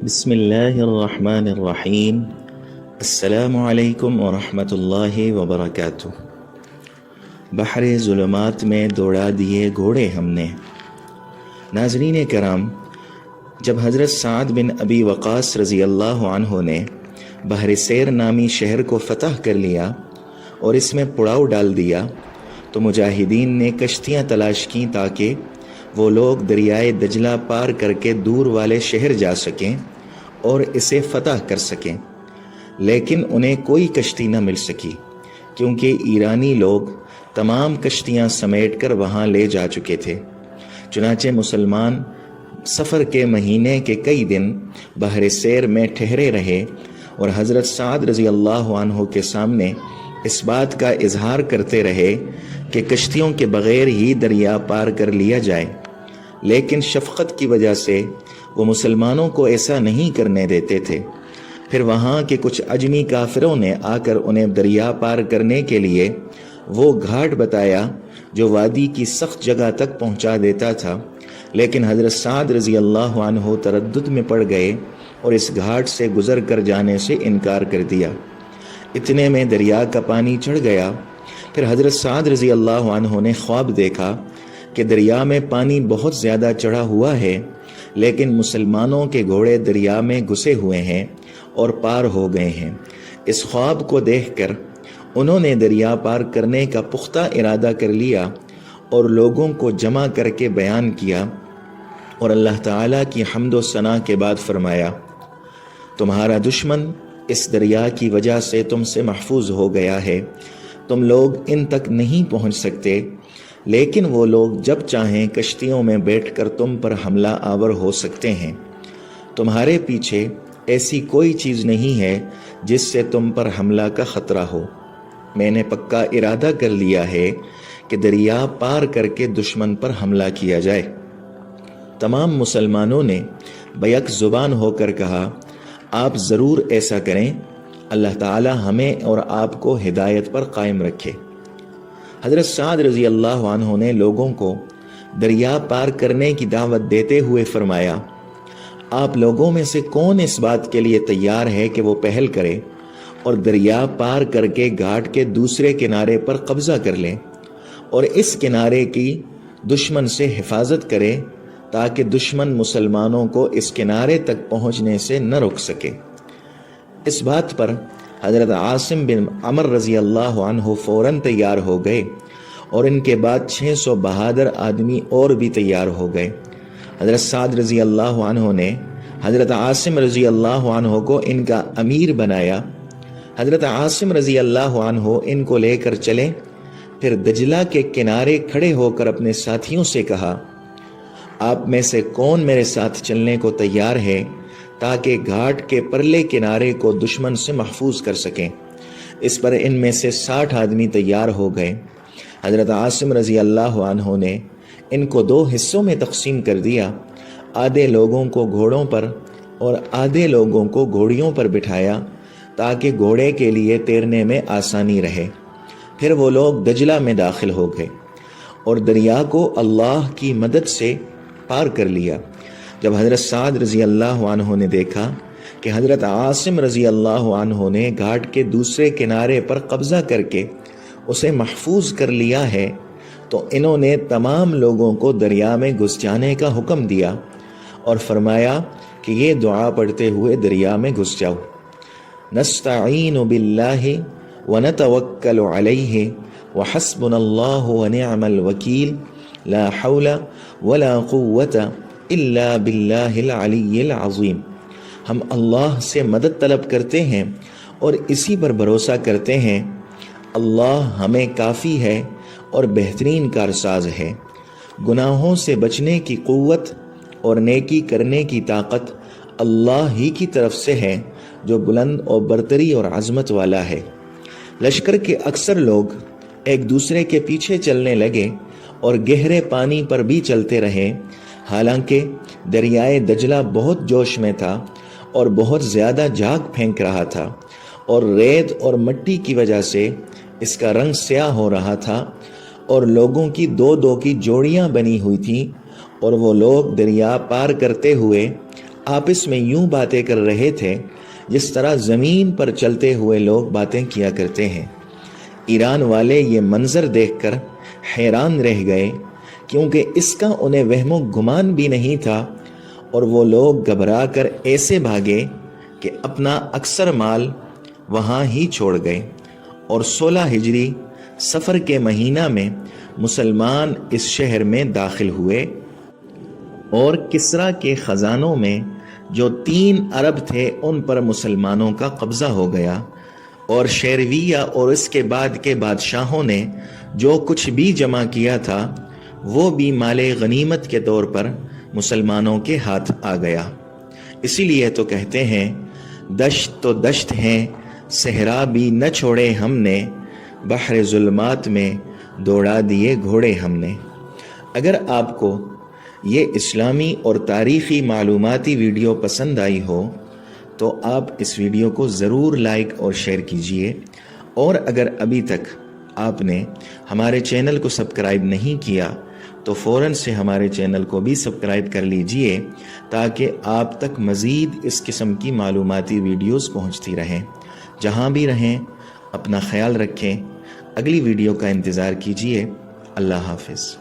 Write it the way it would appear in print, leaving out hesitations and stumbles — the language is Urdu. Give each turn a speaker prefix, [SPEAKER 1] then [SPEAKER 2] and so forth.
[SPEAKER 1] بسم اللہ الرحمن الرحیم۔ السلام علیکم ورحمۃ اللہ وبرکاتہ۔ بحر ظلمات میں دوڑا دیے گھوڑے ہم نے۔ ناظرین کرام، جب حضرت سعد بن ابی وقاص رضی اللہ عنہ نے بحر سیر نامی شہر کو فتح کر لیا اور اس میں پڑاؤ ڈال دیا تو مجاہدین نے کشتیاں تلاش کیں تاکہ وہ لوگ دریائے دجلہ پار کر کے دور والے شہر جا سکیں اور اسے فتح کر سکیں، لیکن انہیں کوئی کشتی نہ مل سکی کیونکہ ایرانی لوگ تمام کشتیاں سمیٹ کر وہاں لے جا چکے تھے۔ چنانچہ مسلمان سفر کے مہینے کے کئی دن بحر سیر میں ٹھہرے رہے اور حضرت سعد رضی اللہ عنہ کے سامنے اس بات کا اظہار کرتے رہے کہ کشتیوں کے بغیر ہی دریا پار کر لیا جائے، لیکن شفقت کی وجہ سے وہ مسلمانوں کو ایسا نہیں کرنے دیتے تھے۔ پھر وہاں کے کچھ عجمی کافروں نے آ کر انہیں دریا پار کرنے کے لیے وہ گھاٹ بتایا جو وادی کی سخت جگہ تک پہنچا دیتا تھا، لیکن حضرت سعد رضی اللہ عنہ تردد میں پڑ گئے اور اس گھاٹ سے گزر کر جانے سے انکار کر دیا۔ اتنے میں دریا کا پانی چڑھ گیا۔ پھر حضرت سعد رضی اللہ عنہ نے خواب دیکھا کہ دریا میں پانی بہت زیادہ چڑھا ہوا ہے، لیکن مسلمانوں کے گھوڑے دریا میں گھسے ہوئے ہیں اور پار ہو گئے ہیں۔ اس خواب کو دیکھ کر انہوں نے دریا پار کرنے کا پختہ ارادہ کر لیا اور لوگوں کو جمع کر کے بیان کیا اور اللہ تعالیٰ کی حمد و ثنا کے بعد فرمایا، تمہارا دشمن اس دریا کی وجہ سے تم سے محفوظ ہو گیا ہے، تم لوگ ان تک نہیں پہنچ سکتے، لیکن وہ لوگ جب چاہیں کشتیوں میں بیٹھ کر تم پر حملہ آور ہو سکتے ہیں۔ تمہارے پیچھے ایسی کوئی چیز نہیں ہے جس سے تم پر حملہ کا خطرہ ہو۔ میں نے پکا ارادہ کر لیا ہے کہ دریا پار کر کے دشمن پر حملہ کیا جائے۔ تمام مسلمانوں نے بیک زبان ہو کر کہا، آپ ضرور ایسا کریں، اللہ تعالی ہمیں اور آپ کو ہدایت پر قائم رکھے۔ حضرت سعد رضی اللہ عنہ نے لوگوں کو دریا پار کرنے کی دعوت دیتے ہوئے فرمایا، آپ لوگوں میں سے کون اس بات کے لیے تیار ہے کہ وہ پہل کرے اور دریا پار کر کے گھاٹ کے دوسرے کنارے پر قبضہ کر لے اور اس کنارے کی دشمن سے حفاظت کرے تاکہ دشمن مسلمانوں کو اس کنارے تک پہنچنے سے نہ روک سکے۔ اس بات پر حضرت عاصم بن عمر رضی اللہ عنہ فوراً تیار ہو گئے اور ان کے بعد 600 بہادر آدمی اور بھی تیار ہو گئے۔ حضرت سعد رضی اللہ عنہ نے حضرت عاصم رضی اللہ عنہ کو ان کا امیر بنایا۔ حضرت عاصم رضی اللہ عنہ ان کو لے کر چلے، پھر دجلہ کے کنارے کھڑے ہو کر اپنے ساتھیوں سے کہا، آپ میں سے کون میرے ساتھ چلنے کو تیار ہے تاکہ گھاٹ کے پرلے کنارے کو دشمن سے محفوظ کر سکیں؟ اس پر ان میں سے 60 آدمی تیار ہو گئے۔ حضرت عاصم رضی اللہ عنہ نے ان کو 2 حصوں میں تقسیم کر دیا، آدھے لوگوں کو گھوڑوں پر اور آدھے لوگوں کو گھوڑیوں پر بٹھایا تاکہ گھوڑے کے لیے تیرنے میں آسانی رہے۔ پھر وہ لوگ دجلہ میں داخل ہو گئے اور دریا کو اللہ کی مدد سے پار کر لیا۔ جب حضرت سعد رضی اللہ عنہ نے دیکھا کہ حضرت عاصم رضی اللہ عنہ نے گھاٹ کے دوسرے کنارے پر قبضہ کر کے اسے محفوظ کر لیا ہے تو انہوں نے تمام لوگوں کو دریا میں گھس جانے کا حکم دیا اور فرمایا کہ یہ دعا پڑھتے ہوئے دریا میں گھس جاؤ، نستعین باللہ ونتوکل علیہ وحسبنا اللہ ونعم الوکیل لا حول ولا قوت الا باللہ العلی العظیم۔ ہم اللہ سے مدد طلب کرتے ہیں اور اسی پر بھروسہ کرتے ہیں، اللہ ہمیں کافی ہے اور بہترین کارساز ہے۔ گناہوں سے بچنے کی قوت اور نیکی کرنے کی طاقت اللہ ہی کی طرف سے ہے جو بلند اور برتری اور عظمت والا ہے۔ لشکر کے اکثر لوگ ایک دوسرے کے پیچھے چلنے لگے اور گہرے پانی پر بھی چلتے رہے، حالانکہ دریائے دجلہ بہت جوش میں تھا اور بہت زیادہ جھاگ پھینک رہا تھا اور ریت اور مٹی کی وجہ سے اس کا رنگ سیاہ ہو رہا تھا اور لوگوں کی 2 کی جوڑیاں بنی ہوئی تھیں اور وہ لوگ دریا پار کرتے ہوئے آپس میں یوں باتیں کر رہے تھے جس طرح زمین پر چلتے ہوئے لوگ باتیں کیا کرتے ہیں۔ ایران والے یہ منظر دیکھ کر حیران رہ گئے، کیونکہ اس کا انہیں وہم و گمان بھی نہیں تھا، اور وہ لوگ گھبرا کر ایسے بھاگے کہ اپنا اکثر مال وہاں ہی چھوڑ گئے، اور 16 ہجری صفر کے مہینہ میں مسلمان اس شہر میں داخل ہوئے، اور کسریٰ کے خزانوں میں جو 3 ارب تھے ان پر مسلمانوں کا قبضہ ہو گیا، اور شیرویہ اور اس کے بعد کے بادشاہوں نے جو کچھ بھی جمع کیا تھا وہ بھی مال غنیمت کے طور پر مسلمانوں کے ہاتھ آ گیا۔ اسی لیے تو کہتے ہیں دشت تو دشت ہیں، صحرا بھی نہ چھوڑے ہم نے، بحر ظلمات میں دوڑا دیے گھوڑے ہم نے۔ اگر آپ کو یہ اسلامی اور تاریخی معلوماتی ویڈیو پسند آئی ہو تو آپ اس ویڈیو کو ضرور لائک اور شیئر کیجئے، اور اگر ابھی تک آپ نے ہمارے چینل کو سبسکرائب نہیں کیا تو فوراً سے ہمارے چینل کو بھی سبسکرائب کر لیجئے، تاکہ آپ تک مزید اس قسم کی معلوماتی ویڈیوز پہنچتی رہیں۔ جہاں بھی رہیں اپنا خیال رکھیں، اگلی ویڈیو کا انتظار کیجئے۔ اللہ حافظ۔